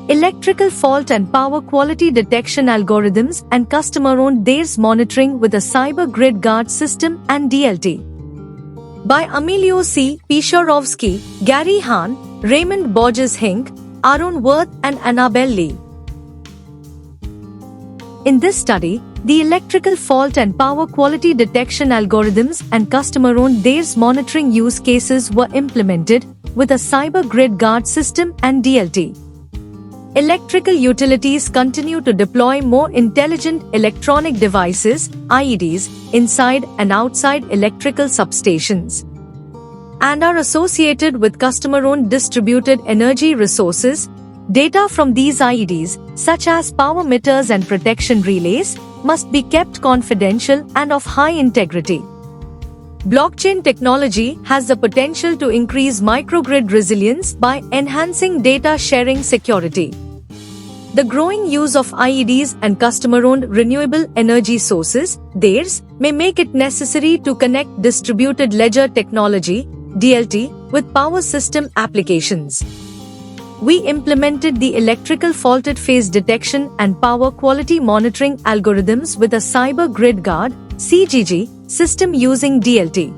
electrical fault and power quality detection algorithms and customer-owned DARES monitoring with a cyber grid guard system and DLT. By Emilio C. Pishorovsky, Gary Hahn, Raymond Borges-Hink, Aaron Worth and Annabelle Lee. In this study, the electrical fault and power quality detection algorithms and customer-owned DARES monitoring use cases were implemented with a cyber grid guard system and DLT. Electrical utilities continue to deploy more intelligent electronic devices, IEDs, inside and outside electrical substations, and are associated with customer-owned distributed energy resources. Data from these IEDs, such as power meters and protection relays, must be kept confidential and of high integrity. Blockchain technology has the potential to increase microgrid resilience by enhancing data sharing security. The growing use of IEDs and customer-owned renewable energy sources, DARES, may make it necessary to connect distributed ledger technology, DLT, with power system applications. We implemented the electrical faulted phase detection and power quality monitoring algorithms with a cyber grid guard, CGG, system using DLT.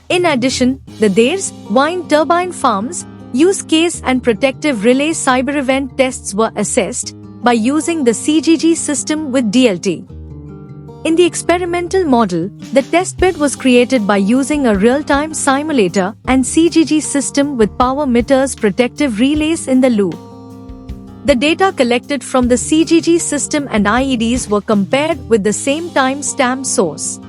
In addition, the DARES, wind turbine farms, use case and protective relay cyber event tests were assessed by using the CGG system with DLT. In the experimental model, the testbed was created by using a real-time simulator and CGG system with power meters protective relays in the loop. The data collected from the CGG system and IEDs were compared with the same time-stamp source.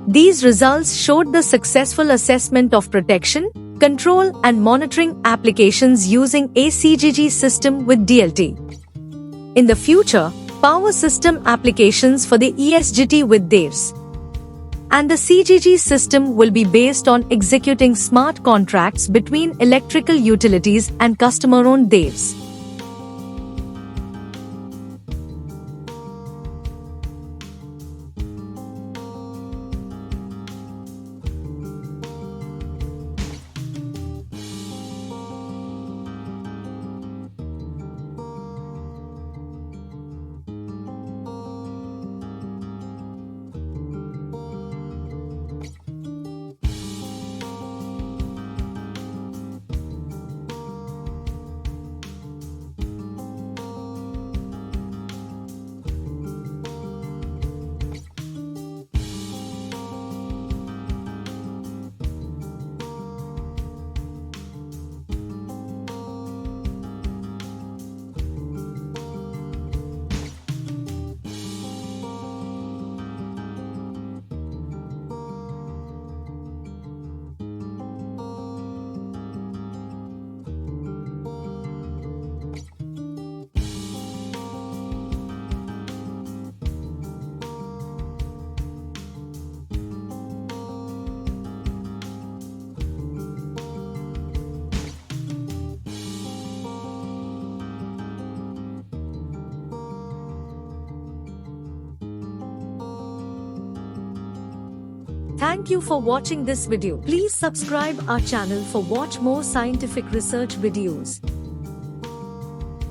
These results showed the successful assessment of protection, control and monitoring applications using a CGG system with DLT. In the future, power system applications for the ESGT with DARES and the CGG system will be based on executing smart contracts between electrical utilities and customer-owned DARES. Thank you for watching this video. Please subscribe our channel for watch more scientific research videos.